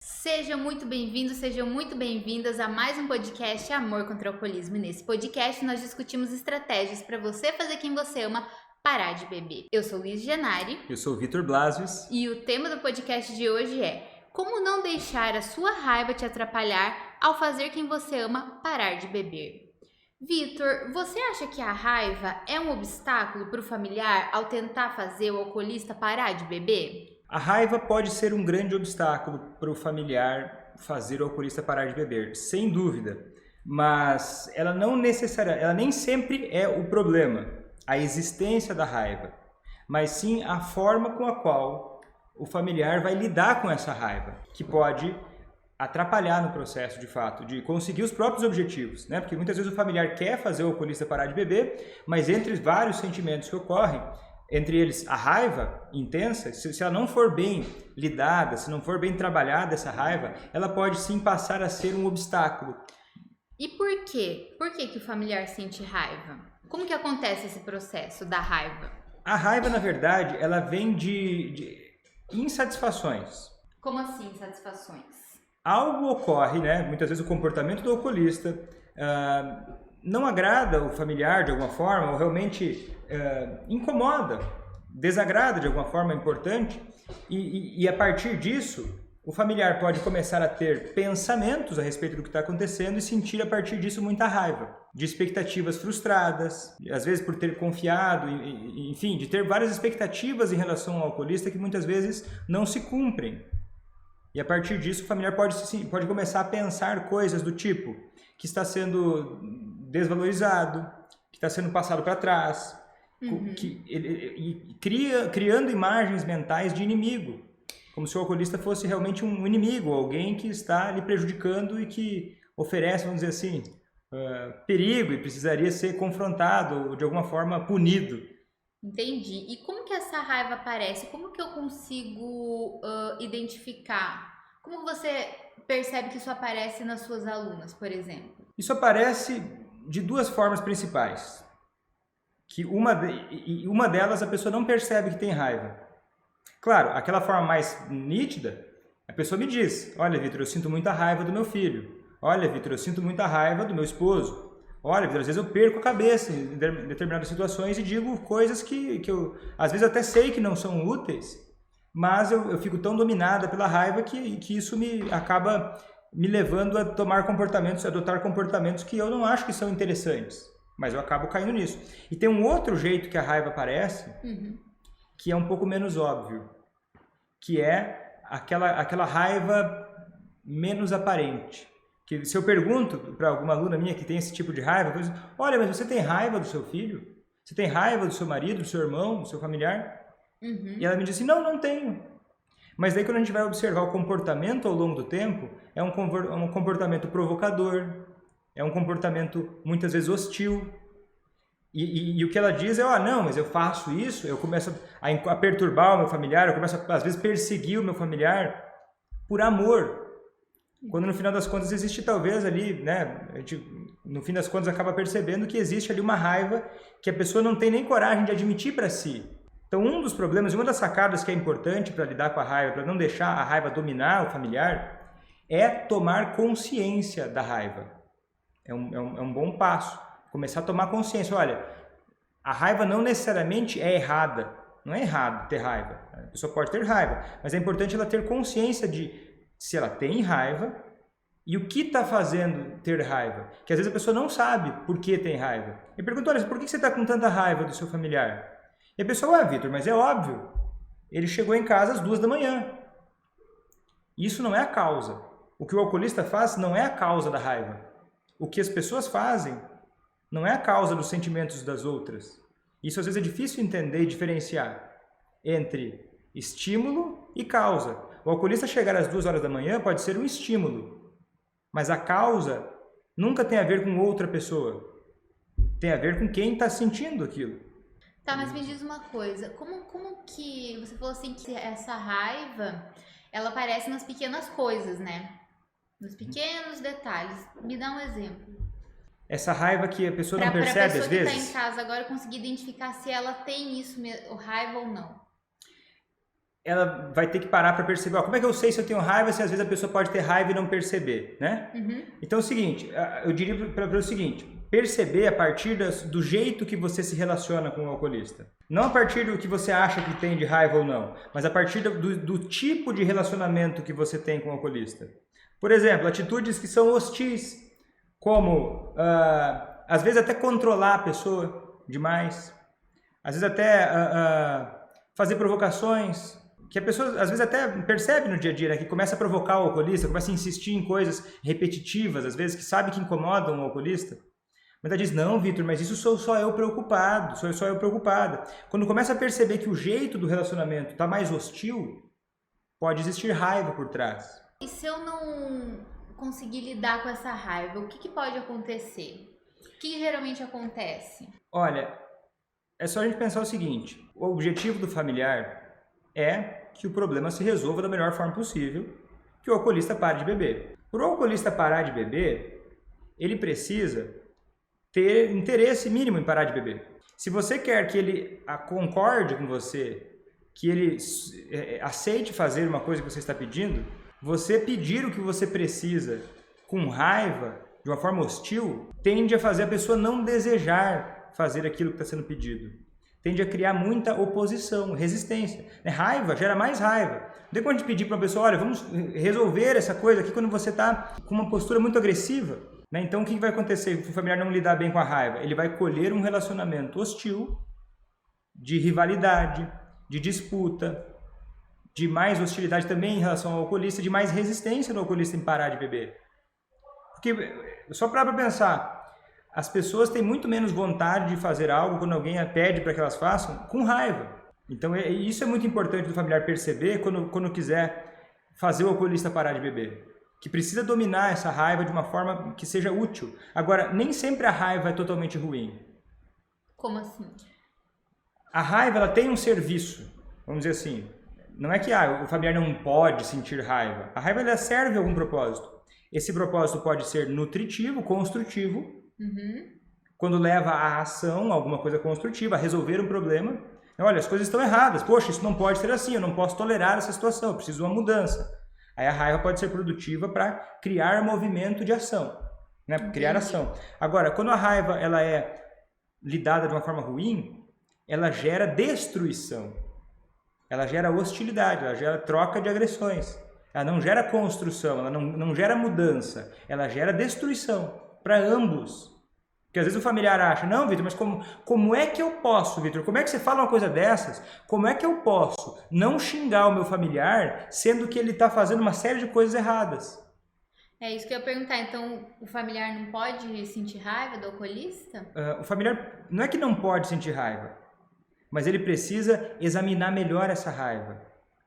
Sejam muito bem-vindos, sejam muito bem-vindas a mais um podcast Amor contra o Alcoolismo. E nesse podcast nós discutimos estratégias para você fazer quem você ama parar de beber. Eu sou Luiz Genari. Eu sou o Vitor Blasius. E o tema do podcast de hoje é como não deixar a sua raiva te atrapalhar ao fazer quem você ama parar de beber. Vitor, você acha que a raiva é um obstáculo para o familiar ao tentar fazer o alcoolista parar de beber? A raiva pode ser um grande obstáculo para o familiar fazer o alcoolista parar de beber, sem dúvida. Mas ela nem sempre é o problema, a existência da raiva, mas sim a forma com a qual o familiar vai lidar com essa raiva, que pode atrapalhar no processo, de fato, de conseguir os próprios objetivos, né? Porque muitas vezes o familiar quer fazer o alcoolista parar de beber, mas entre vários sentimentos que ocorrem, entre eles a raiva intensa, se ela não for bem lidada, se não for bem trabalhada essa raiva, ela pode sim passar a ser um obstáculo. E por quê? Por que o familiar sente raiva? Como que acontece esse processo da raiva? A raiva, na verdade, ela vem de insatisfações. Como assim, insatisfações? Algo ocorre, né? Muitas vezes o comportamento do alcoolista não agrada o familiar de alguma forma, ou realmente incomoda, desagrada de alguma forma importante, e a partir disso, o familiar pode começar a ter pensamentos a respeito do que está acontecendo e sentir a partir disso muita raiva, de expectativas frustradas, às vezes por ter confiado, enfim, de ter várias expectativas em relação ao alcoolista que muitas vezes não se cumprem. E a partir disso o familiar pode começar a pensar coisas do tipo que está sendo desvalorizado, que está sendo passado para trás, criando imagens mentais de inimigo, como se o alcoolista fosse realmente um inimigo, alguém que está lhe prejudicando e que oferece, vamos dizer assim, perigo e precisaria ser confrontado ou de alguma forma punido. Entendi. E como que essa raiva aparece? Como que eu consigo identificar? Como você percebe que isso aparece nas suas alunas, por exemplo? Isso aparece de duas formas principais. Que uma delas a pessoa não percebe que tem raiva. Claro, aquela forma mais nítida, a pessoa me diz: olha, Vitor, eu sinto muita raiva do meu filho. Olha, Vitor, eu sinto muita raiva do meu esposo. Olha, Vitor, às vezes eu perco a cabeça em determinadas situações e digo coisas que eu, às vezes, até sei que não são úteis, mas eu fico tão dominada pela raiva que isso acaba me levando a adotar comportamentos que eu não acho que são interessantes, mas eu acabo caindo nisso. E tem um outro jeito que a raiva aparece, que é um pouco menos óbvio, que é aquela raiva menos aparente. Que se eu pergunto para alguma aluna minha que tem esse tipo de raiva, eu digo: olha, mas você tem raiva do seu filho? Você tem raiva do seu marido, do seu irmão, do seu familiar? E ela me diz assim: não tenho. Mas daí quando a gente vai observar o comportamento ao longo do tempo, é um comportamento provocador, é um comportamento muitas vezes hostil. E o que ela diz é: não, mas eu faço isso, eu começo a perturbar o meu familiar, eu começo às vezes perseguir o meu familiar por amor. Quando no final das contas existe talvez ali, né, a gente, no fim das contas acaba percebendo que existe ali uma raiva que a pessoa não tem nem coragem de admitir para si. Então um dos problemas, uma das sacadas que é importante para lidar com a raiva, para não deixar a raiva dominar o familiar, é tomar consciência da raiva. É um bom passo, começar a tomar consciência. Olha, a raiva não necessariamente é errada, não é errado ter raiva, a pessoa pode ter raiva, mas é importante ela ter consciência de se ela tem raiva e o que está fazendo ter raiva. Que às vezes a pessoa não sabe por que tem raiva. E pergunta: olha, por que você está com tanta raiva do seu familiar? E a pessoa: Vitor, mas é óbvio, ele chegou em casa às 2 da manhã. Isso não é a causa. O que o alcoolista faz não é a causa da raiva. O que as pessoas fazem não é a causa dos sentimentos das outras. Isso às vezes é difícil entender e diferenciar entre estímulo e causa. O alcoolista chegar às 2 horas da manhã pode ser um estímulo, mas a causa nunca tem a ver com outra pessoa. Tem a ver com quem está sentindo aquilo. Tá, mas me diz uma coisa, como que você falou assim que essa raiva, ela aparece nas pequenas coisas, né? Nos pequenos detalhes. Me dá um exemplo. Essa raiva que a pessoa não percebe às vezes. Pra pessoa que está em casa agora conseguir identificar se ela tem isso, raiva ou não. ela vai ter que parar para perceber, ó, como é que eu sei se eu tenho raiva, se às vezes a pessoa pode ter raiva e não perceber, né? Então é o seguinte, eu diria para o seguinte, perceber a partir do jeito que você se relaciona com o alcoolista. Não a partir do que você acha que tem de raiva ou não, mas a partir do tipo de relacionamento que você tem com o alcoolista. Por exemplo, atitudes que são hostis, como às vezes até controlar a pessoa demais, às vezes até fazer provocações, que a pessoa às vezes até percebe no dia a dia, né, que começa a provocar o alcoolista, começa a insistir em coisas repetitivas, às vezes que sabe que incomodam o alcoolista. Mas ela diz, não, Vitor, mas isso sou só eu preocupado, sou só eu preocupada. Quando começa a perceber que o jeito do relacionamento está mais hostil, pode existir raiva por trás. E se eu não conseguir lidar com essa raiva, o que pode acontecer? O que geralmente acontece? Olha, é só a gente pensar o seguinte, o objetivo do familiar é que o problema se resolva da melhor forma possível, que o alcoolista pare de beber. Para o alcoolista parar de beber, ele precisa ter interesse mínimo em parar de beber. Se você quer que ele concorde com você, que ele aceite fazer uma coisa que você está pedindo, você pedir o que você precisa com raiva, de uma forma hostil, tende a fazer a pessoa não desejar fazer aquilo que está sendo pedido. Tende a criar muita oposição, resistência. Raiva gera mais raiva. Não tem como a gente pedir para uma pessoa, olha, vamos resolver essa coisa aqui quando você está com uma postura muito agressiva. Então, o que vai acontecer se o familiar não lidar bem com a raiva? Ele vai colher um relacionamento hostil, de rivalidade, de disputa, de mais hostilidade também em relação ao alcoolista, de mais resistência do alcoolista em parar de beber. Porque, só para pensar, as pessoas têm muito menos vontade de fazer algo quando alguém pede para que elas façam com raiva. Então, isso é muito importante do familiar perceber quando quiser fazer o alcoolista parar de beber. Que precisa dominar essa raiva de uma forma que seja útil. Agora, nem sempre a raiva é totalmente ruim. Como assim? A raiva, ela tem um serviço, vamos dizer assim. Não é que o familiar não pode sentir raiva. A raiva, ela serve a algum propósito. Esse propósito pode ser nutritivo, construtivo, quando leva à ação, alguma coisa construtiva, a resolver um problema. Olha, as coisas estão erradas. Poxa, isso não pode ser assim, eu não posso tolerar essa situação, eu preciso de uma mudança. Aí a raiva pode ser produtiva para criar movimento de ação, né? Criar ação. Agora, quando a raiva ela é lidada de uma forma ruim, ela gera destruição, ela gera hostilidade, ela gera troca de agressões, ela não gera construção, ela não gera mudança, ela gera destruição para ambos. Porque às vezes o familiar acha, não, Vitor, mas como é que eu posso, Vitor? Como é que você fala uma coisa dessas? Como é que eu posso não xingar o meu familiar, sendo que ele está fazendo uma série de coisas erradas? É isso que eu ia perguntar. Então, o familiar não pode sentir raiva do alcoolista? O familiar não é que não pode sentir raiva, mas ele precisa examinar melhor essa raiva.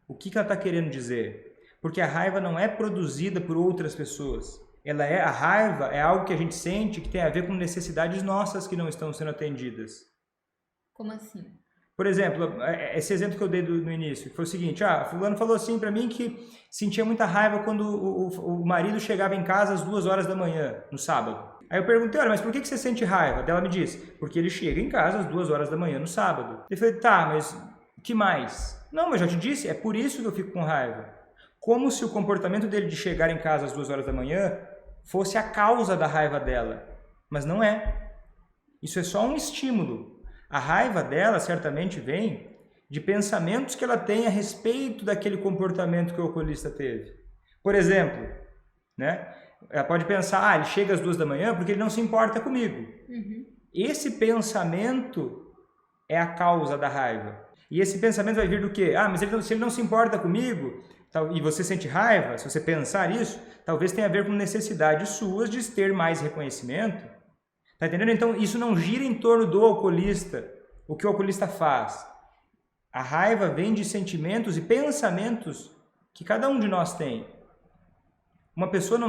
O que ela está querendo dizer? Porque a raiva não é produzida por outras pessoas. A raiva é algo que a gente sente que tem a ver com necessidades nossas que não estão sendo atendidas. Como assim? Por exemplo, esse exemplo que eu dei no início, foi o seguinte, fulano falou assim para mim que sentia muita raiva quando o marido chegava em casa às 2 horas da manhã, no sábado. Aí eu perguntei, olha, mas por que você sente raiva? Ela me disse, porque ele chega em casa às 2 horas da manhã no sábado. Eu falei, tá, mas o que mais? Não, mas já te disse, é por isso que eu fico com raiva. Como se o comportamento dele de chegar em casa às 2 horas da manhã fosse a causa da raiva dela. Mas não é. Isso é só um estímulo. A raiva dela certamente vem de pensamentos que ela tem a respeito daquele comportamento que o alcoolista teve. Por exemplo, né? Ela pode pensar, ele chega às 2 da manhã porque ele não se importa comigo. Esse pensamento é a causa da raiva. E esse pensamento vai vir do quê? Mas se ele não se importa comigo, e você sente raiva, se você pensar isso, talvez tenha a ver com necessidades suas de ter mais reconhecimento. Tá entendendo? Então, isso não gira em torno do alcoolista, o que o alcoolista faz. A raiva vem de sentimentos e pensamentos que cada um de nós tem. Uma pessoa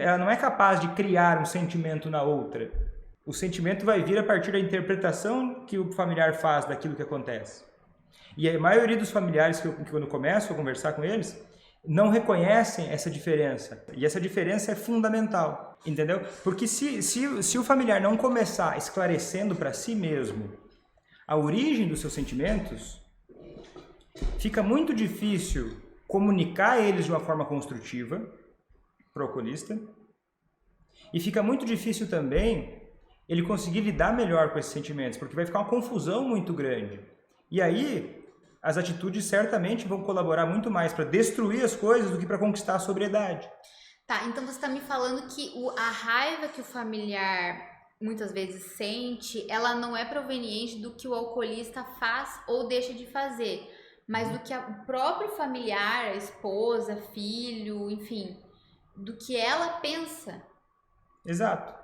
ela não é capaz de criar um sentimento na outra. O sentimento vai vir a partir da interpretação que o familiar faz daquilo que acontece. E a maioria dos familiares que quando eu começo a conversar com eles, não reconhecem essa diferença. E essa diferença é fundamental, entendeu? Porque se o familiar não começar esclarecendo para si mesmo a origem dos seus sentimentos, fica muito difícil comunicar eles de uma forma construtiva para o alcoolista, e fica muito difícil também ele conseguir lidar melhor com esses sentimentos, porque vai ficar uma confusão muito grande. E aí, as atitudes certamente vão colaborar muito mais para destruir as coisas do que para conquistar a sobriedade. Tá, então você está me falando que a raiva que o familiar muitas vezes sente, ela não é proveniente do que o alcoolista faz ou deixa de fazer, mas do que o próprio familiar, a esposa, filho, enfim, do que ela pensa. Exato.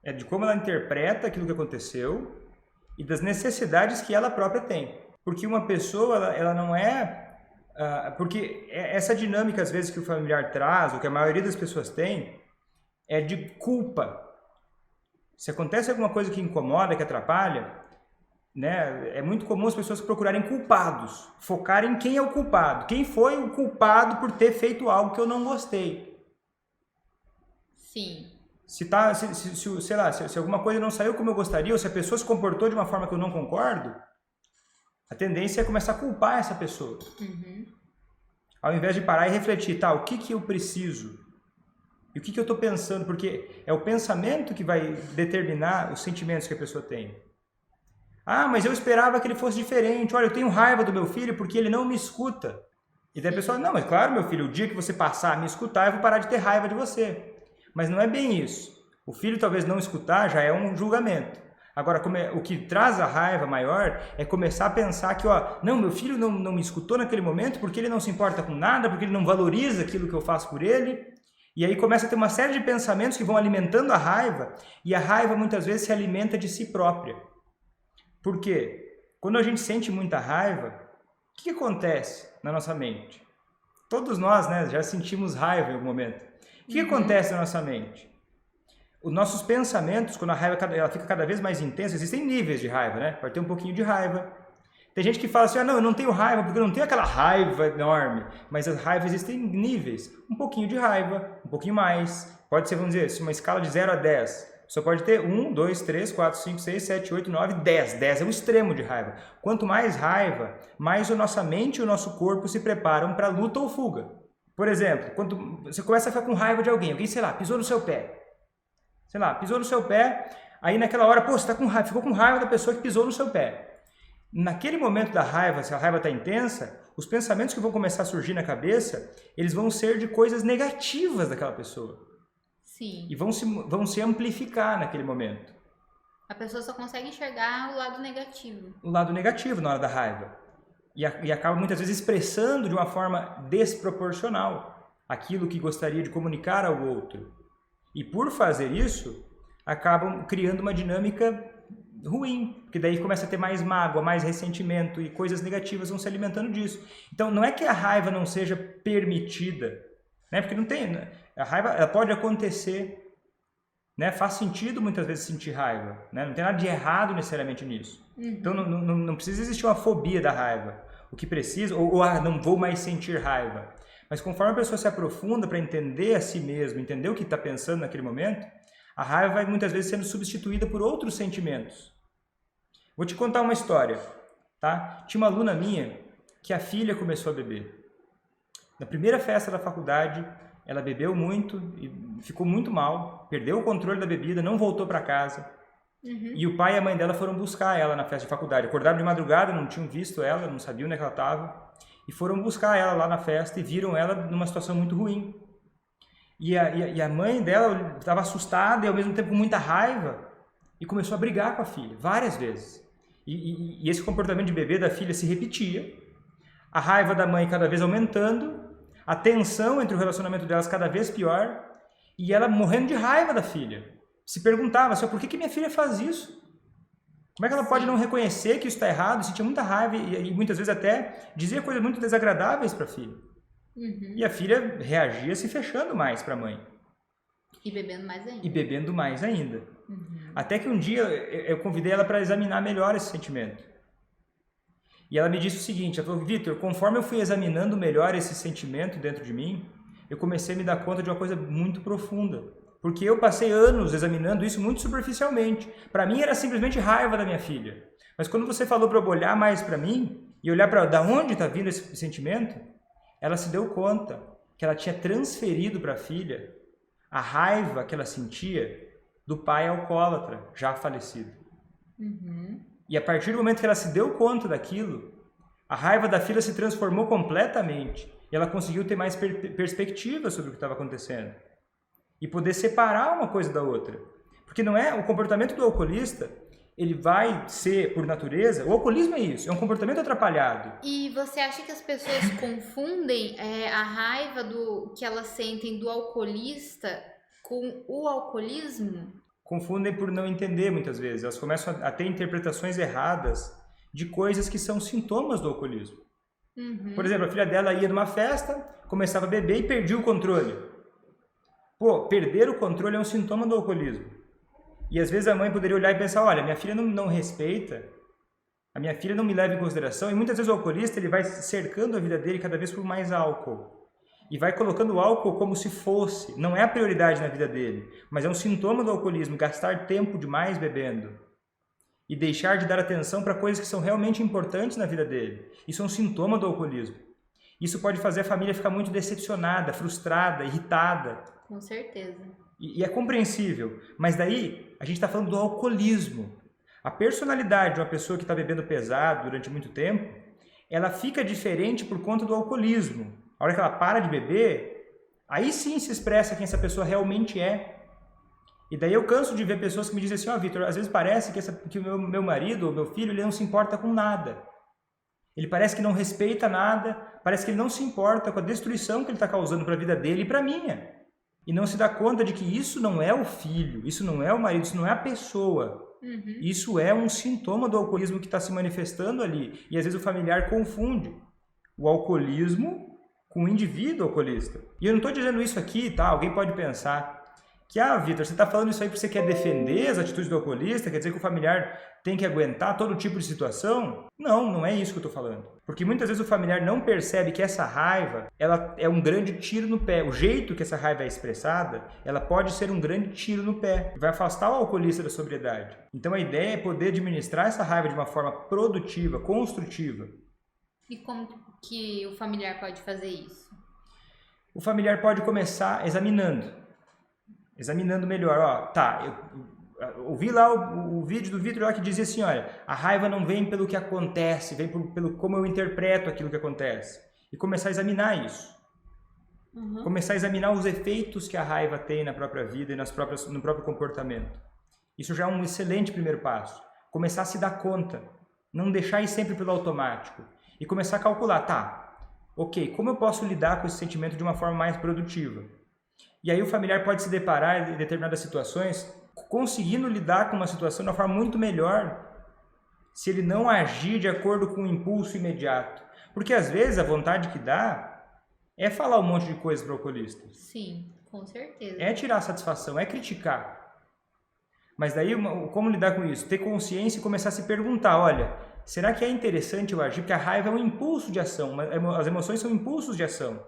É de como ela interpreta aquilo que aconteceu e das necessidades que ela própria tem. Porque uma pessoa, ela não é... porque essa dinâmica, às vezes, que o familiar traz, ou que a maioria das pessoas tem, é de culpa. Se acontece alguma coisa que incomoda, que atrapalha, né, é muito comum as pessoas procurarem culpados, focarem em quem é o culpado, quem foi o culpado por ter feito algo que eu não gostei. Sim. Sei lá, se alguma coisa não saiu como eu gostaria, ou se a pessoa se comportou de uma forma que eu não concordo, a tendência é começar a culpar essa pessoa. Uhum. Ao invés de parar e refletir, tá, o que eu preciso? E o que eu estou pensando? Porque é o pensamento que vai determinar os sentimentos que a pessoa tem. Ah, mas eu esperava que ele fosse diferente. Olha, eu tenho raiva do meu filho porque ele não me escuta. E daí a pessoa, não, mas claro, meu filho, o dia que você passar a me escutar, eu vou parar de ter raiva de você. Mas não é bem isso. O filho talvez não escutar já é um julgamento. Agora, o que traz a raiva maior é começar a pensar que, não, meu filho não me escutou naquele momento porque ele não se importa com nada, porque ele não valoriza aquilo que eu faço por ele. E aí começa a ter uma série de pensamentos que vão alimentando a raiva, e a raiva muitas vezes se alimenta de si própria. Por quê? Quando a gente sente muita raiva, o que acontece na nossa mente? Todos nós, né, já sentimos raiva em algum momento. O que acontece na nossa mente? Os nossos pensamentos, quando a raiva ela fica cada vez mais intensa, existem níveis de raiva, né? Pode ter um pouquinho de raiva. Tem gente que fala assim, não, eu não tenho raiva porque eu não tenho aquela raiva enorme. Mas as raivas existem níveis. Um pouquinho de raiva, um pouquinho mais. Pode ser, vamos dizer, uma escala de 0 a 10. Só pode ter 1, 2, 3, 4, 5, 6, 7, 8, 9, 10. 10 é o extremo de raiva. Quanto mais raiva, mais a nossa mente e o nosso corpo se preparam para luta ou fuga. Por exemplo, quando você começa a ficar com raiva de alguém, sei lá, pisou no seu pé. Sei lá, pisou no seu pé, aí naquela hora, pô, você tá com raiva, ficou com raiva da pessoa que pisou no seu pé. Naquele momento da raiva, se a raiva está intensa, os pensamentos que vão começar a surgir na cabeça, eles vão ser de coisas negativas daquela pessoa. Sim. E vão se amplificar naquele momento. A pessoa só consegue enxergar o lado negativo. O lado negativo na hora da raiva. E acaba muitas vezes expressando de uma forma desproporcional aquilo que gostaria de comunicar ao outro. E por fazer isso, acabam criando uma dinâmica ruim, porque daí começa a ter mais mágoa, mais ressentimento e coisas negativas vão se alimentando disso. Então não é que a raiva não seja permitida, né? Porque não tem, né? A raiva ela pode acontecer, né? Faz sentido muitas vezes sentir raiva, né? Não tem nada de errado necessariamente nisso. Então não precisa existir uma fobia da raiva. O que precisa, ou não vou mais sentir raiva. Mas conforme a pessoa se aprofunda para entender a si mesmo, entender o que está pensando naquele momento, a raiva vai muitas vezes sendo substituída por outros sentimentos. Vou te contar uma história, tá? Tinha uma aluna minha que a filha começou a beber. Na primeira festa da faculdade, ela bebeu muito e ficou muito mal, perdeu o controle da bebida, não voltou para casa. E o pai e a mãe dela foram buscar ela na festa de faculdade. Acordaram de madrugada, não tinham visto ela, não sabiam onde ela estava. E foram buscar ela lá na festa e viram ela numa situação muito ruim. E a mãe dela estava assustada e ao mesmo tempo com muita raiva e começou a brigar com a filha, várias vezes. E esse comportamento de bebê da filha se repetia, a raiva da mãe cada vez aumentando, a tensão entre o relacionamento delas cada vez pior e ela morrendo de raiva da filha. Se perguntava, por que minha filha faz isso? Como é que ela pode não reconhecer que isso está errado? Sentia muita raiva e muitas vezes até dizia coisas muito desagradáveis para a filha. E a filha reagia se fechando mais para a mãe. E bebendo mais ainda. E bebendo mais ainda. Até que um dia eu convidei ela para examinar melhor esse sentimento. E ela me disse o seguinte, ela falou, Vitor, conforme eu fui examinando melhor esse sentimento dentro de mim, eu comecei a me dar conta de uma coisa muito profunda. Porque eu passei anos examinando isso muito superficialmente. Para mim era simplesmente raiva da minha filha. Mas quando você falou para eu olhar mais para mim, e olhar para da onde está vindo esse sentimento, ela se deu conta que ela tinha transferido para a filha a raiva que ela sentia do pai alcoólatra, já falecido. E a partir do momento que ela se deu conta daquilo, a raiva da filha se transformou completamente. E ela conseguiu ter mais perspectiva sobre o que estava acontecendo. E poder separar uma coisa da outra. Porque não é o comportamento do alcoolista, ele vai ser, por natureza, o alcoolismo é isso, é um comportamento atrapalhado. E você acha que as pessoas confundem a raiva que elas sentem do alcoolista com o alcoolismo? Confundem por não entender muitas vezes. Elas começam a ter interpretações erradas de coisas que são sintomas do alcoolismo. Por exemplo, a filha dela ia numa festa, começava a beber e perdia o controle. Pô, perder o controle é um sintoma do alcoolismo. E às vezes a mãe poderia olhar e pensar, olha, minha filha não respeita, a minha filha não me leva em consideração. E muitas vezes o alcoolista ele vai cercando a vida dele cada vez por mais álcool. E vai colocando o álcool como se fosse, não é a prioridade na vida dele, mas é um sintoma do alcoolismo, gastar tempo demais bebendo. E deixar de dar atenção para coisas que são realmente importantes na vida dele. Isso é um sintoma do alcoolismo. Isso pode fazer a família ficar muito decepcionada, frustrada, irritada. Com certeza. E é compreensível. Mas daí, a gente está falando do alcoolismo. A personalidade de uma pessoa que está bebendo pesado durante muito tempo, ela fica diferente por conta do alcoolismo. A hora que ela para de beber, aí sim se expressa quem essa pessoa realmente é. E daí eu canso de ver pessoas que me dizem assim, Vitor, às vezes parece que o meu marido ou meu filho ele não se importa com nada. Ele parece que não respeita nada, parece que ele não se importa com a destruição que ele está causando para a vida dele e para a minha. E não se dá conta de que isso não é o filho, isso não é o marido, isso não é a pessoa. Isso é um sintoma do alcoolismo que está se manifestando ali. E às vezes o familiar confunde o alcoolismo com o indivíduo alcoolista. E eu não estou dizendo isso aqui, tá? Alguém pode pensar que, Vitor, você está falando isso aí porque você quer defender as atitudes do alcoolista, quer dizer que o familiar tem que aguentar todo tipo de situação? Não, não é isso que eu estou falando. Porque muitas vezes o familiar não percebe que essa raiva, ela é um grande tiro no pé. O jeito que essa raiva é expressada, ela pode ser um grande tiro no pé. Vai afastar o alcoolista da sobriedade. Então a ideia é poder administrar essa raiva de uma forma produtiva, construtiva. E como que o familiar pode fazer isso? O familiar pode começar examinando melhor. Eu ouvi lá o vídeo do Vitor lá que dizia assim, olha, a raiva não vem pelo que acontece, vem pelo como eu interpreto aquilo que acontece. E começar a examinar isso. Começar a examinar os efeitos que a raiva tem na própria vida e no próprio comportamento. Isso já é um excelente primeiro passo. Começar a se dar conta. Não deixar ir sempre pelo automático. E começar a calcular, ok, como eu posso lidar com esse sentimento de uma forma mais produtiva? E aí o familiar pode se deparar em determinadas situações conseguindo lidar com uma situação de uma forma muito melhor se ele não agir de acordo com o impulso imediato. Porque às vezes a vontade que dá é falar um monte de coisa para o alcoolista. Sim, com certeza. É tirar satisfação, é criticar. Mas daí como lidar com isso? Ter consciência e começar a se perguntar, olha, será que é interessante eu agir? Porque a raiva é um impulso de ação, as emoções são impulsos de ação.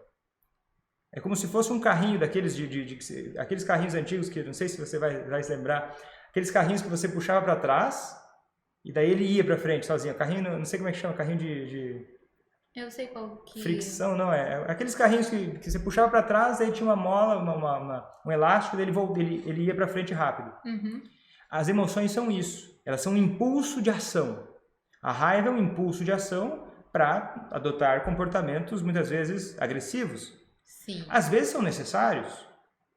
É como se fosse um carrinho daqueles aqueles carrinhos antigos que não sei se você vai se lembrar, aqueles carrinhos que você puxava para trás e daí ele ia para frente sozinho. Carrinho, não sei como é que chama, carrinho de eu sei qual que... fricção, não é? Aqueles carrinhos que você puxava para trás, aí tinha uma mola, um elástico, daí ele ia para frente rápido. As emoções são isso, elas são um impulso de ação. A raiva é um impulso de ação para adotar comportamentos muitas vezes agressivos. Sim. Às vezes são necessários,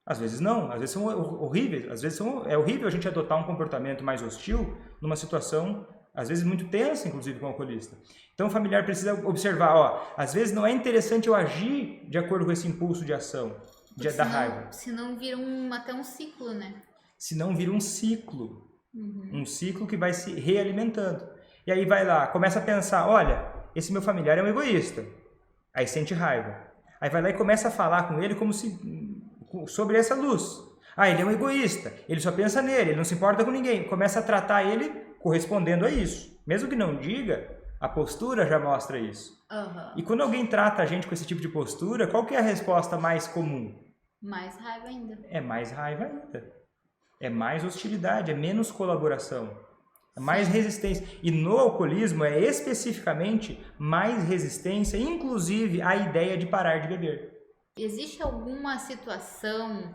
às vezes não, às vezes são horríveis, às vezes é horrível a gente adotar um comportamento mais hostil numa situação, às vezes muito tensa, inclusive com o alcoolista. Então o familiar precisa observar, às vezes não é interessante eu agir de acordo com esse impulso de ação, da raiva. Senão vira até um ciclo, né? Senão vira um ciclo, um ciclo que vai se realimentando. E aí vai lá, começa a pensar, olha, esse meu familiar é um egoísta, aí sente raiva. Aí vai lá e começa a falar com ele como se sobre essa luz. Ele é um egoísta, ele só pensa nele, ele não se importa com ninguém. Começa a tratar ele correspondendo a isso. Mesmo que não diga, a postura já mostra isso. E quando alguém trata a gente com esse tipo de postura, qual que é a resposta mais comum? Mais raiva ainda. É mais raiva ainda. É mais hostilidade, é menos colaboração. Mais resistência. E no alcoolismo é especificamente mais resistência, inclusive à ideia de parar de beber. Existe alguma situação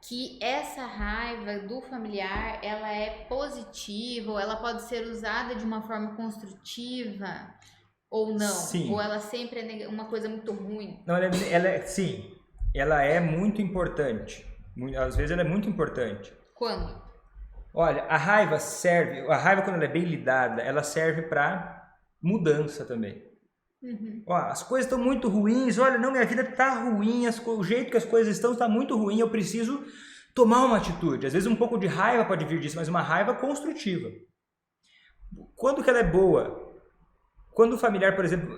que essa raiva do familiar, ela é positiva, ou ela pode ser usada de uma forma construtiva, ou não? Sim. Ou ela sempre é uma coisa muito ruim? Não, sim, ela é muito importante. Às vezes ela é muito importante. Quando? Olha, a raiva quando ela é bem lidada, ela serve para mudança também. Ó, as coisas estão muito ruins, olha, não, minha vida está ruim, o jeito que as coisas estão está muito ruim, eu preciso tomar uma atitude. Às vezes um pouco de raiva pode vir disso, mas uma raiva construtiva. Quando que ela é boa? Quando o familiar, por exemplo,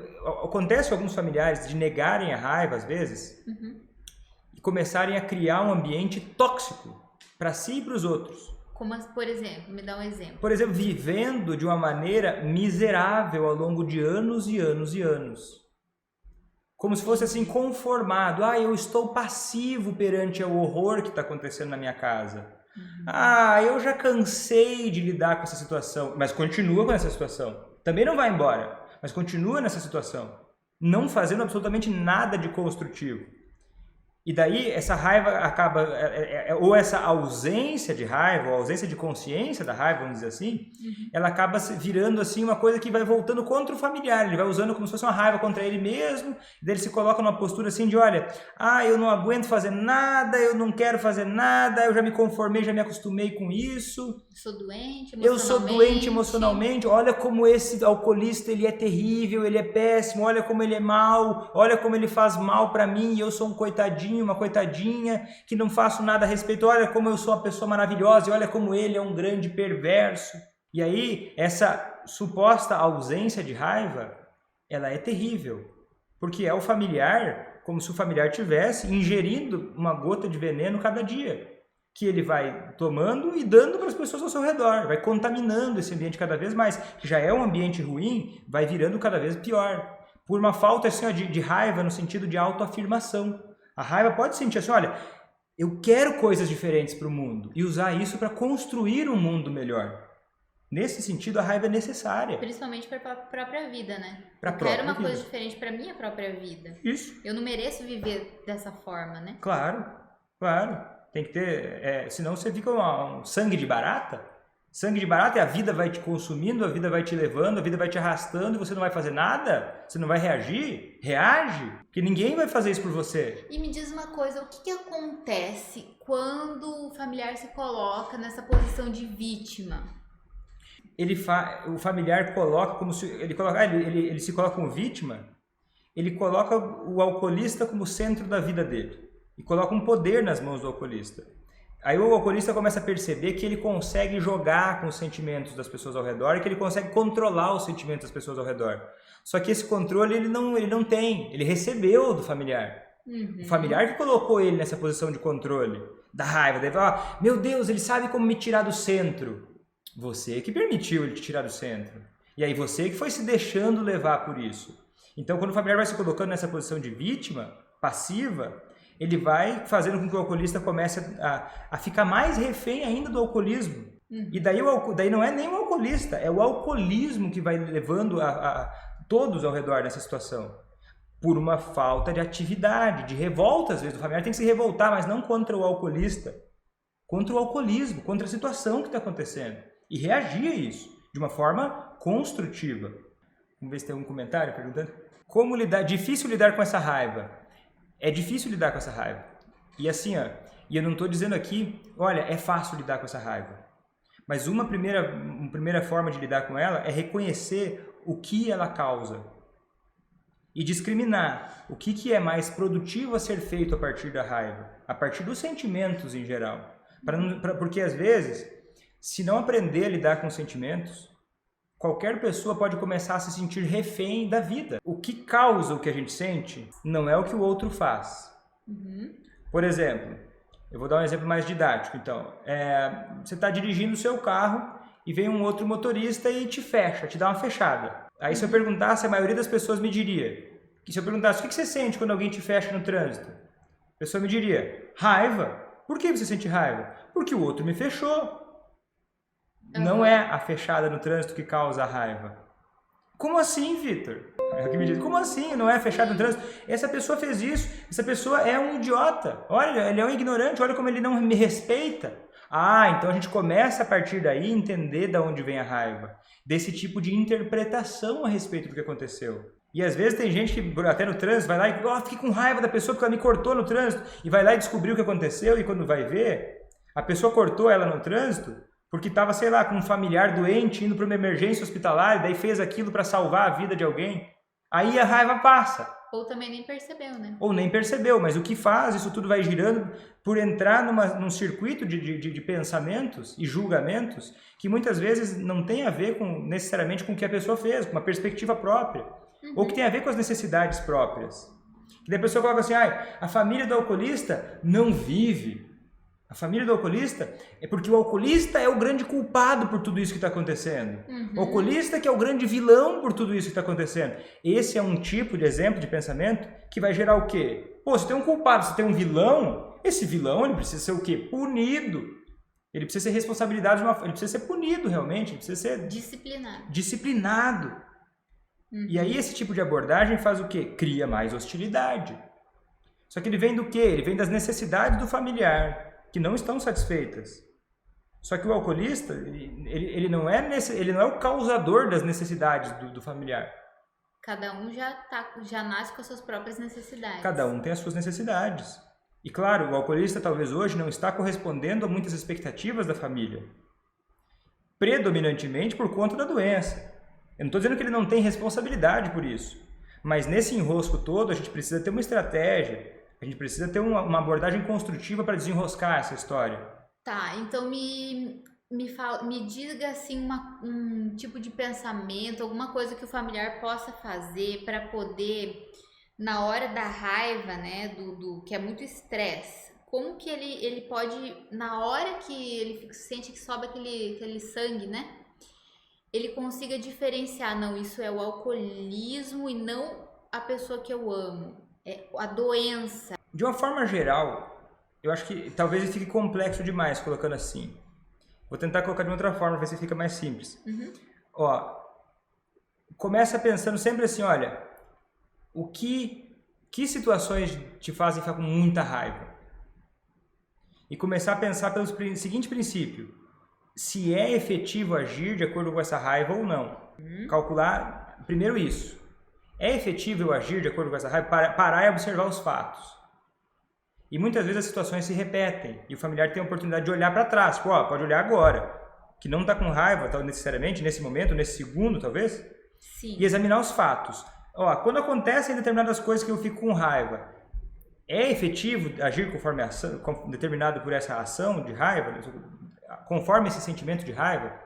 acontece alguns familiares de negarem a raiva às vezes e começarem a criar um ambiente tóxico para si e para os outros. Como, por exemplo, me dá um exemplo. Por exemplo, vivendo de uma maneira miserável ao longo de anos e anos e anos. Como se fosse assim, conformado. Ah, eu estou passivo perante o horror que está acontecendo na minha casa. Ah, eu já cansei de lidar com essa situação. Mas continua com essa situação. Também não vai embora, mas continua nessa situação. Não fazendo absolutamente nada de construtivo. E daí essa raiva acaba, ou essa ausência de raiva, ou ausência de consciência da raiva, vamos dizer assim, ela acaba virando assim uma coisa que vai voltando contra o familiar, ele vai usando como se fosse uma raiva contra ele mesmo, e daí ele se coloca numa postura assim de, olha, eu não aguento fazer nada, eu não quero fazer nada, eu já me conformei, já me acostumei com isso. Sou doente emocionalmente. Eu sou doente emocionalmente, olha como esse alcoolista ele é terrível, ele é péssimo, olha como ele é mau, olha como ele faz mal pra mim, e eu sou um coitadinho, uma coitadinha, que não faço nada a respeito, olha como eu sou uma pessoa maravilhosa, e olha como ele é um grande perverso. E aí, essa suposta ausência de raiva, ela é terrível, porque é o familiar, como se o familiar tivesse ingerindo uma gota de veneno cada dia, que ele vai tomando e dando para as pessoas ao seu redor, vai contaminando esse ambiente cada vez mais, que já é um ambiente ruim, vai virando cada vez pior, por uma falta assim, de raiva no sentido de autoafirmação. A raiva pode sentir assim, olha, eu quero coisas diferentes para o mundo e usar isso para construir um mundo melhor. Nesse sentido, a raiva é necessária. Principalmente para a própria vida, né? Eu quero uma coisa diferente para minha própria vida. Isso. Eu não mereço viver dessa forma, né? Claro, claro. Tem que ter, senão você fica um sangue de barata. Sangue de barata é a vida vai te consumindo, a vida vai te levando, a vida vai te arrastando e você não vai fazer nada? Você não vai reagir? Reage, porque ninguém vai fazer isso por você. E me diz uma coisa, o que acontece quando o familiar se coloca nessa posição de vítima? O familiar coloca como se ele se coloca como vítima, ele coloca o alcoolista como centro da vida dele e coloca um poder nas mãos do alcoolista. Aí o alcoolista começa a perceber que ele consegue jogar com os sentimentos das pessoas ao redor e que ele consegue controlar os sentimentos das pessoas ao redor. Só que esse controle ele não tem, ele recebeu do familiar. O familiar que colocou ele nessa posição de controle, da raiva, dele fala, meu Deus, ele sabe como me tirar do centro. Você que permitiu ele te tirar do centro. E aí você que foi se deixando levar por isso. Então quando o familiar vai se colocando nessa posição de vítima, passiva, ele vai fazendo com que o alcoolista comece a ficar mais refém ainda do alcoolismo. E daí não é nem o alcoolista, é o alcoolismo que vai levando a todos ao redor dessa situação. Por uma falta de atividade, de revolta, às vezes. O familiar tem que se revoltar, mas não contra o alcoolista. Contra o alcoolismo, contra a situação que está acontecendo. E reagir a isso de uma forma construtiva. Vamos ver se tem algum comentário perguntando. Como lidar? Difícil lidar com essa raiva. É difícil lidar com essa raiva. E assim, e eu não estou dizendo aqui, olha, é fácil lidar com essa raiva. Mas uma primeira forma de lidar com ela é reconhecer o que ela causa. E discriminar o que é mais produtivo a ser feito a partir da raiva. A partir dos sentimentos em geral. Porque às vezes, se não aprender a lidar com os sentimentos, qualquer pessoa pode começar a se sentir refém da vida. O que causa o que a gente sente não é o que o outro faz. Por exemplo, eu vou dar um exemplo mais didático. Então, você está dirigindo o seu carro e vem um outro motorista e te fecha, te dá uma fechada. Aí se eu perguntasse, a maioria das pessoas me diria, que se eu perguntasse o que você sente quando alguém te fecha no trânsito, a pessoa me diria, raiva. Por que você sente raiva? Porque o outro me fechou. não é a fechada no trânsito que causa a raiva. Como assim, Vitor? É o que me diz. Como assim não é a fechada no trânsito? Essa pessoa fez isso, essa pessoa é um idiota. Olha, ele é um ignorante, olha como ele não me respeita. Ah, então a gente começa a partir daí a entender de onde vem a raiva. Desse tipo de interpretação a respeito do que aconteceu. E às vezes tem gente que, até no trânsito, vai lá e fica com raiva da pessoa porque ela me cortou no trânsito. E vai lá e descobriu o que aconteceu e quando vai ver, a pessoa cortou ela no trânsito porque estava, sei lá, com um familiar doente indo para uma emergência hospitalar e daí fez aquilo para salvar a vida de alguém. Aí a raiva passa. Ou também nem percebeu, né? Ou nem percebeu, mas o que faz, isso tudo vai girando por entrar num circuito de pensamentos e julgamentos que muitas vezes não tem a ver necessariamente com o que a pessoa fez, com uma perspectiva própria. Ou que tem a ver com as necessidades próprias. Que daí a pessoa coloca assim, a família do alcoolista não vive. A família do alcoolista é porque o alcoolista é o grande culpado por tudo isso que está acontecendo. O alcoolista que é o grande vilão por tudo isso que está acontecendo. Esse é um tipo de exemplo de pensamento que vai gerar o quê? Pô, se tem um culpado, se tem um vilão, esse vilão ele precisa ser o quê? Punido. Ele precisa ser responsabilidade, ele precisa ser punido realmente, ele precisa ser disciplinado. E aí esse tipo de abordagem faz o quê? Cria mais hostilidade. Só que ele vem do quê? Ele vem das necessidades do familiar, que não estão satisfeitas. Só que o alcoolista, ele não é o causador das necessidades do familiar. Cada um já nasce com as suas próprias necessidades. Cada um tem as suas necessidades. E claro, o alcoolista talvez hoje não está correspondendo a muitas expectativas da família. Predominantemente por conta da doença. Eu não estou dizendo que ele não tem responsabilidade por isso. Mas nesse enrosco todo, a gente precisa ter uma estratégia. A gente precisa ter uma abordagem construtiva para desenroscar essa história. Tá, então me diga assim um tipo de pensamento, alguma coisa que o familiar possa fazer para poder, na hora da raiva, né, que é muito estresse, como que ele pode, na hora que ele sente que sobe aquele sangue, né, ele consiga diferenciar, não, isso é o alcoolismo e não a pessoa que eu amo. É a doença. De uma forma geral, eu acho que talvez ele fique complexo demais colocando assim. Vou tentar colocar de outra forma, ver se fica mais simples. Começa pensando sempre assim, olha, que situações te fazem ficar com muita raiva? E começar a pensar pelo seguinte princípio, se é efetivo agir de acordo com essa raiva ou não. Calcular primeiro isso. É efetivo eu agir de acordo com essa raiva? Parar e observar os fatos. E muitas vezes as situações se repetem. E o familiar tem a oportunidade de olhar para trás. Tipo, pode olhar agora. Que não está com raiva, necessariamente, nesse momento, nesse segundo, talvez. Sim. E examinar os fatos. Quando acontecem determinadas coisas que eu fico com raiva, é efetivo agir conforme determinado por essa ação de raiva? Conforme esse sentimento de raiva?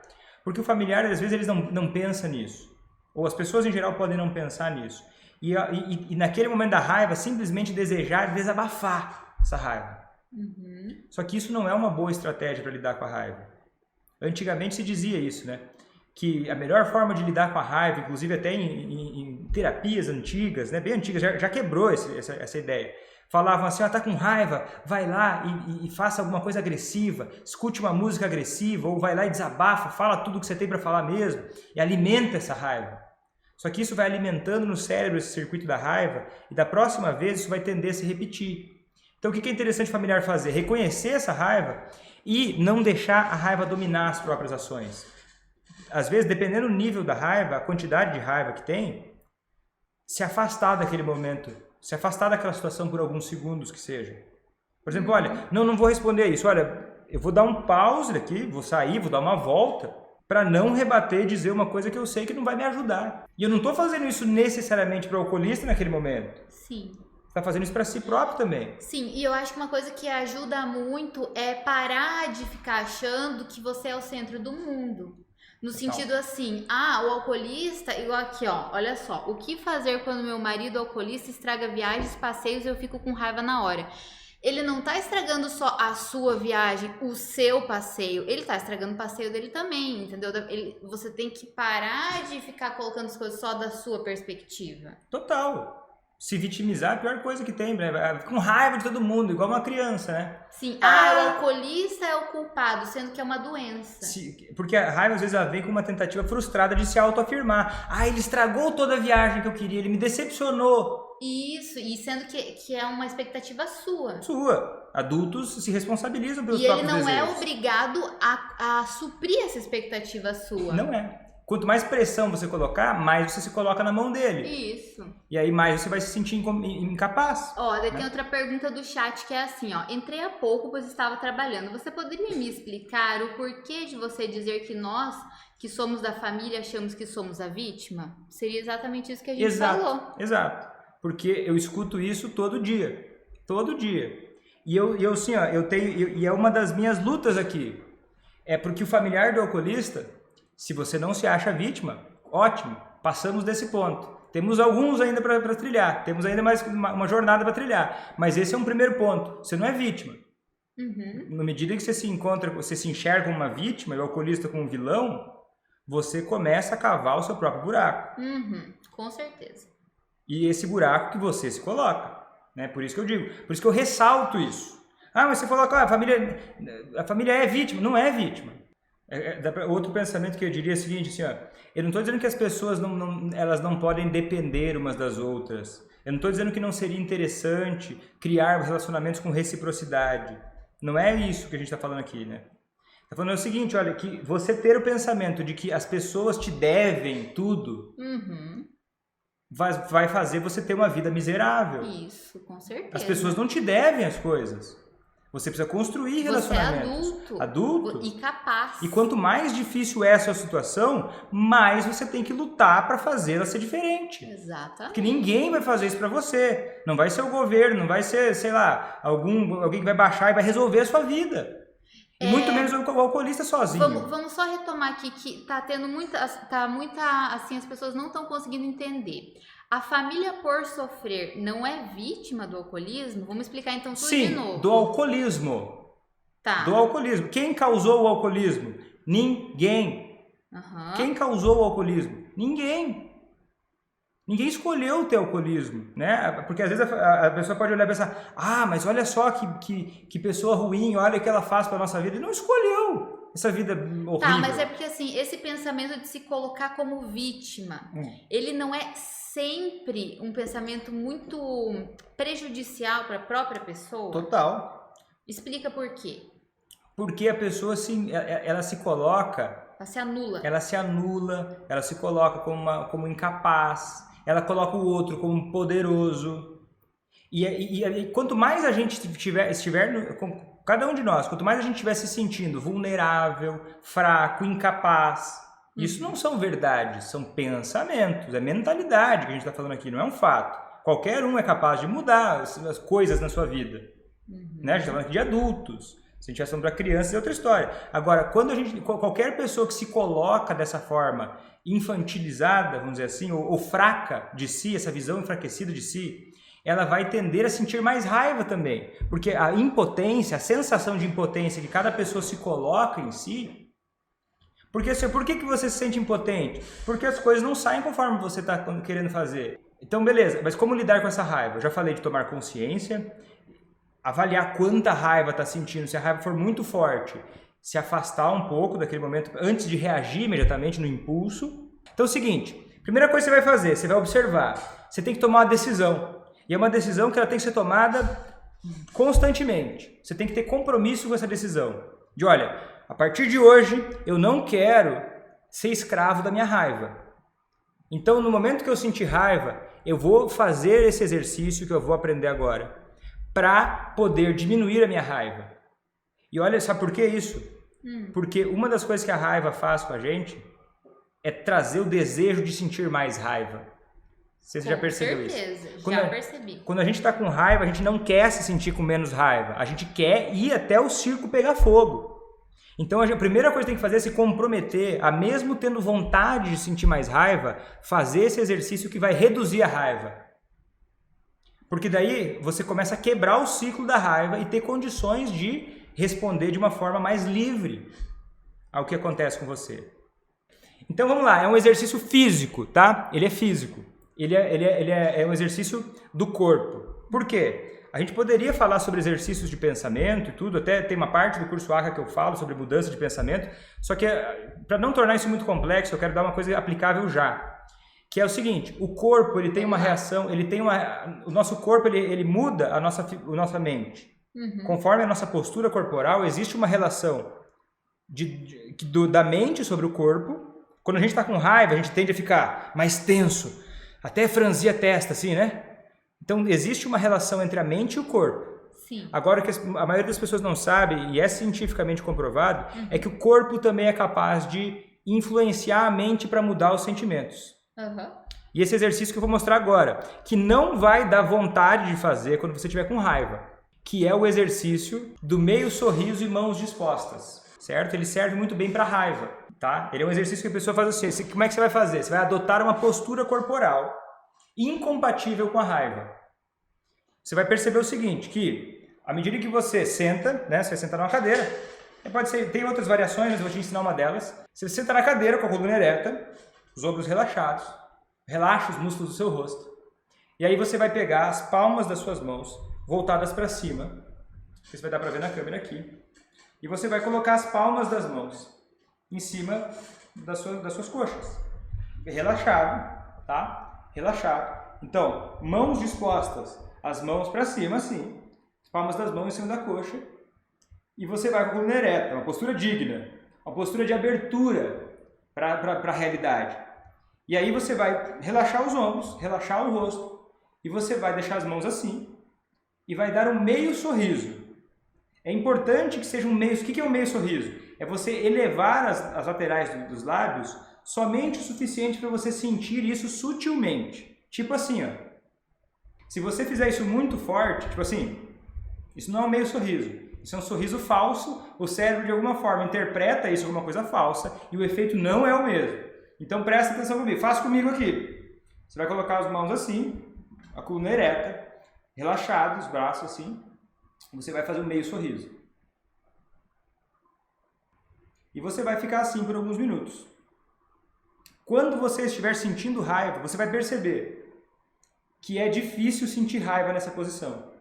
Porque o familiar, às vezes, eles não pensa nisso. Ou as pessoas em geral podem não pensar nisso. E naquele momento da raiva, simplesmente desejar desabafar essa raiva. Só que isso não é uma boa estratégia para lidar com a raiva. Antigamente se dizia isso, né? Que a melhor forma de lidar com a raiva, inclusive até em terapias antigas, né? Bem antigas, já quebrou essa ideia. Falavam assim, tá com raiva, vai lá e faça alguma coisa agressiva, escute uma música agressiva, ou vai lá e desabafa, fala tudo que você tem para falar mesmo, e alimenta essa raiva. Só que isso vai alimentando no cérebro esse circuito da raiva, e da próxima vez isso vai tender a se repetir. Então o que é interessante o familiar fazer? Reconhecer essa raiva e não deixar a raiva dominar as próprias ações. Às vezes, dependendo do nível da raiva, a quantidade de raiva que tem, se afastar daquele momento, se afastar daquela situação por alguns segundos que seja. Por exemplo, olha, não vou responder isso, olha, eu vou dar um pause daqui, vou sair, vou dar uma volta, para não rebater e dizer uma coisa que eu sei que não vai me ajudar. E eu não estou fazendo isso necessariamente para o alcoolista naquele momento. Sim. Você está fazendo isso para si próprio também. Sim, e eu acho que uma coisa que ajuda muito é parar de ficar achando que você é o centro do mundo. No sentido assim, o alcoolista, igual aqui, olha só, o que fazer quando meu marido alcoolista estraga viagens, passeios e eu fico com raiva na hora? Ele não tá estragando só a sua viagem, o seu passeio, ele tá estragando o passeio dele também, entendeu? Você tem que parar de ficar colocando as coisas só da sua perspectiva. Total. Se vitimizar é a pior coisa que tem, né? Com raiva de todo mundo, igual uma criança, né? Sim, o alcoolista é o culpado, sendo que é uma doença. Porque a raiva às vezes ela vem com uma tentativa frustrada de se autoafirmar. Ele estragou toda a viagem que eu queria, ele me decepcionou. Isso, e sendo que é uma expectativa sua. Sua. Adultos se responsabilizam pelos próprios desejos. E ele não é obrigado a suprir essa expectativa sua. Não é. Quanto mais pressão você colocar, mais você se coloca na mão dele. Isso. E aí mais você vai se sentir incapaz. Daí tem outra pergunta do chat que é assim, entrei há pouco, pois estava trabalhando. Você poderia me explicar o porquê de você dizer que nós, que somos da família, achamos que somos a vítima? Seria exatamente isso que a gente falou. Exato. Porque eu escuto isso todo dia. Todo dia. E eu assim, e é uma das minhas lutas aqui. É porque o familiar do alcoolista, se você não se acha vítima, ótimo, passamos desse ponto. Temos alguns ainda para trilhar, temos ainda mais uma jornada para trilhar, mas esse é um primeiro ponto. Você não é vítima. Na medida que você se enxerga como uma vítima e o alcoolista como um vilão, você começa a cavar o seu próprio buraco. Com certeza. E esse buraco que você se coloca, né? Por isso que eu digo, por isso que eu ressalto isso. Mas você falou que a família é vítima. Não é vítima. Outro pensamento que eu diria é o seguinte, assim, eu não estou dizendo que as pessoas elas não podem depender umas das outras. Eu não estou dizendo que não seria interessante criar relacionamentos com reciprocidade. Não é isso que a gente está falando aqui, né? Está falando o seguinte, olha, que você ter o pensamento de que as pessoas te devem tudo, vai fazer você ter uma vida miserável. Isso, com certeza. As pessoas não te devem as coisas. Você precisa construir relacionamentos. Você é adulto. E capaz. E quanto mais difícil é a sua situação, mais você tem que lutar para fazê-la ser diferente. Exatamente. Porque ninguém vai fazer isso para você. Não vai ser o governo, não vai ser, sei lá, alguém que vai baixar e vai resolver a sua vida. E muito menos o alcoolista sozinho. Vamos só retomar aqui que tá tendo muita, assim, as pessoas não estão conseguindo entender. A família, por sofrer, não é vítima do alcoolismo? Vamos explicar então tudo de novo. Sim, do alcoolismo. Tá. Do alcoolismo. Quem causou o alcoolismo? Ninguém. Quem causou o alcoolismo? Ninguém. Ninguém escolheu ter alcoolismo, né? Porque às vezes a pessoa pode olhar e pensar, mas olha só que pessoa ruim, olha o que ela faz para nossa vida. Ele não escolheu essa vida horrível. Tá, mas é porque assim, esse pensamento de se colocar como vítima, ele não é sempre um pensamento muito prejudicial para a própria pessoa? Total. Explica por quê. Porque a pessoa ela se coloca... Ela se anula. Ela se anula, ela se coloca como incapaz, ela coloca o outro como poderoso. E quanto mais a gente estiver, cada um de nós, quanto mais a gente estiver se sentindo vulnerável, fraco, incapaz, isso não são verdades, são pensamentos, é mentalidade que a gente está falando aqui, não é um fato. Qualquer um é capaz de mudar as coisas na sua vida. Né? A gente está falando aqui de adultos. Se a gente estiver falando para crianças, é outra história. Agora, qualquer pessoa que se coloca dessa forma infantilizada, vamos dizer assim, ou fraca de si, essa visão enfraquecida de si, ela vai tender a sentir mais raiva também. Porque a impotência, a sensação de impotência que cada pessoa se coloca em si... Porque assim, por que você se sente impotente? Porque as coisas não saem conforme você está querendo fazer. Então, beleza, mas como lidar com essa raiva? Eu já falei de tomar consciência, avaliar quanta raiva está sentindo. Se a raiva for muito forte, se afastar um pouco daquele momento antes de reagir imediatamente no impulso. Então é o seguinte, primeira coisa que você vai fazer, você vai observar. Você tem que tomar uma decisão. E é uma decisão que ela tem que ser tomada constantemente. Você tem que ter compromisso com essa decisão. De olha, a partir de hoje eu não quero ser escravo da minha raiva. Então no momento que eu sentir raiva, eu vou fazer esse exercício que eu vou aprender agora, para poder diminuir a minha raiva. E olha, sabe por que isso? Porque uma das coisas que a raiva faz com a gente é trazer o desejo de sentir mais raiva. Você já percebeu isso? Com certeza, já percebi. Quando a gente está com raiva, a gente não quer se sentir com menos raiva. A gente quer ir até o circo pegar fogo. Então a primeira coisa que tem que fazer é se comprometer a, mesmo tendo vontade de sentir mais raiva, fazer esse exercício que vai reduzir a raiva. Porque daí você começa a quebrar o ciclo da raiva e ter condições de responder de uma forma mais livre ao que acontece com você. Então vamos lá, é um exercício físico, tá? Ele é físico. é um exercício do corpo. Por quê? A gente poderia falar sobre exercícios de pensamento e tudo, até tem uma parte do curso ACA que eu falo sobre mudança de pensamento, só que para não tornar isso muito complexo, eu quero dar uma coisa aplicável já. Que é o seguinte, o corpo ele tem uma reação, o nosso corpo ele muda a nossa mente. Conforme a nossa postura corporal, existe uma relação da mente sobre o corpo. Quando a gente está com raiva, a gente tende a ficar mais tenso, até franzir a testa, assim, né? Então, existe uma relação entre a mente e o corpo. Sim. Agora, o que a maioria das pessoas não sabe, e é cientificamente comprovado, é que o corpo também é capaz de influenciar a mente para mudar os sentimentos. E esse exercício que eu vou mostrar agora, que não vai dar vontade de fazer quando você estiver com raiva, que é o exercício do meio sorriso e mãos dispostas, certo? Ele serve muito bem para raiva, tá? Ele é um exercício que a pessoa faz assim, como é que você vai fazer? Você vai adotar uma postura corporal incompatível com a raiva. Você vai perceber o seguinte, que à medida que você senta, né? Você vai sentar numa cadeira, pode ser, tem outras variações, mas eu vou te ensinar uma delas. Você senta na cadeira com a coluna ereta, os ombros relaxados, relaxa os músculos do seu rosto. E aí você vai pegar as palmas das suas mãos voltadas para cima. Isso vai dar para ver na câmera aqui. E você vai colocar as palmas das mãos em cima das suas coxas. Relaxado, tá? Relaxado. Então, mãos dispostas, as mãos para cima, assim. As palmas das mãos em cima da coxa. E você vai com a coluna ereta, uma postura digna. Uma postura de abertura para a realidade. E aí você vai relaxar os ombros, relaxar o rosto, e você vai deixar as mãos assim, e vai dar um meio sorriso. É importante que seja um meio... O que é um meio sorriso? É você elevar as laterais dos lábios somente o suficiente para você sentir isso sutilmente. Tipo assim, ó. Se você fizer isso muito forte, tipo assim, isso não é um meio sorriso. Isso é um sorriso falso, o cérebro de alguma forma interpreta isso como uma coisa falsa, e o efeito não é o mesmo. Então presta atenção comigo, faça comigo aqui. Você vai colocar as mãos assim, a coluna ereta, relaxado, os braços assim, e você vai fazer um meio sorriso. E você vai ficar assim por alguns minutos. Quando você estiver sentindo raiva, você vai perceber que é difícil sentir raiva nessa posição.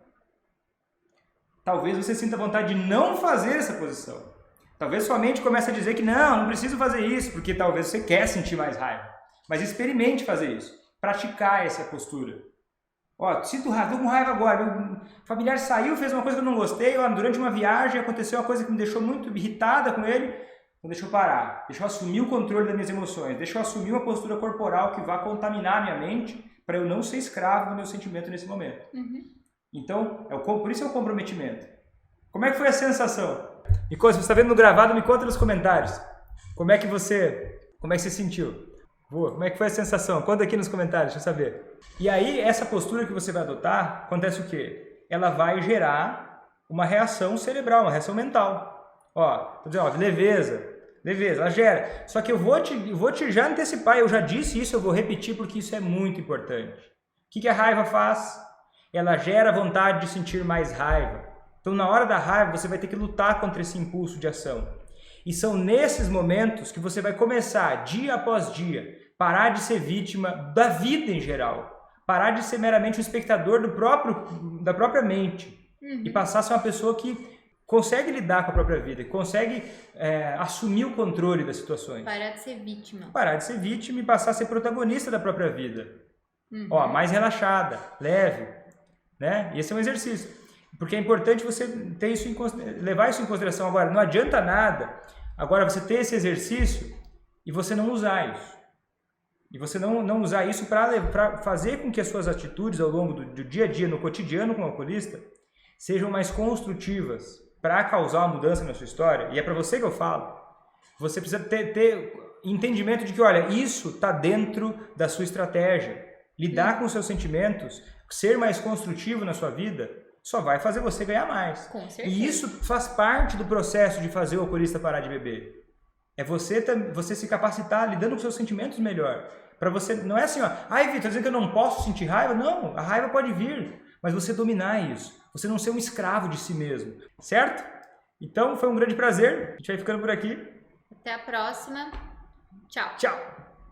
Talvez você sinta vontade de não fazer essa posição. Talvez sua mente comece a dizer que não preciso fazer isso, porque talvez você quer sentir mais raiva. Mas experimente fazer isso. Praticar essa postura. Ó, sinto raiva, estou com raiva agora. Meu familiar saiu, fez uma coisa que eu não gostei. Ó, durante uma viagem aconteceu uma coisa que me deixou muito irritada com ele. Então deixa eu parar. Deixa eu assumir o controle das minhas emoções. Deixa eu assumir uma postura corporal que vá contaminar a minha mente para eu não ser escravo do meu sentimento nesse momento. Então, por isso é o comprometimento. Como é que foi a sensação? Se você está vendo no gravado, me conta nos comentários. Como é que você sentiu? Boa, como é que foi a sensação? Conta aqui nos comentários, deixa eu saber. E aí, essa postura que você vai adotar, acontece o quê? Ela vai gerar uma reação cerebral, uma reação mental. Ó, tô dizendo, ó, leveza, ela gera. Só que eu vou te já antecipar, eu já disse isso, eu vou repetir porque isso é muito importante. O que a raiva faz? Ela gera vontade de sentir mais raiva. Então, na hora da raiva, você vai ter que lutar contra esse impulso de ação. E são nesses momentos que você vai começar, dia após dia, parar de ser vítima da vida em geral. Parar de ser meramente um espectador da própria mente. E passar a ser uma pessoa que consegue lidar com a própria vida, que consegue assumir o controle das situações. Parar de ser vítima. Parar de ser vítima e passar a ser protagonista da própria vida. Ó, mais relaxada, leve. Né? E esse é um exercício. Porque é importante você ter isso levar isso em consideração agora. Não adianta nada agora você ter esse exercício e você não usar isso. E você não usar isso para fazer com que as suas atitudes ao longo do dia a dia, no cotidiano com o alcoolista, sejam mais construtivas para causar uma mudança na sua história. E é para você que eu falo. Você precisa ter entendimento de que, olha, isso está dentro da sua estratégia. Lidar com os seus sentimentos, ser mais construtivo na sua vida, só vai fazer você ganhar mais. Com certeza. E isso faz parte do processo de fazer o alcoolista parar de beber. É você se capacitar lidando com seus sentimentos melhor. Para você, não é assim, ó, ai, Vitor, dizendo que eu não posso sentir raiva? Não, a raiva pode vir, mas você dominar isso. Você não ser um escravo de si mesmo, certo? Então, foi um grande prazer. A gente vai ficando por aqui. Até a próxima. Tchau. Tchau.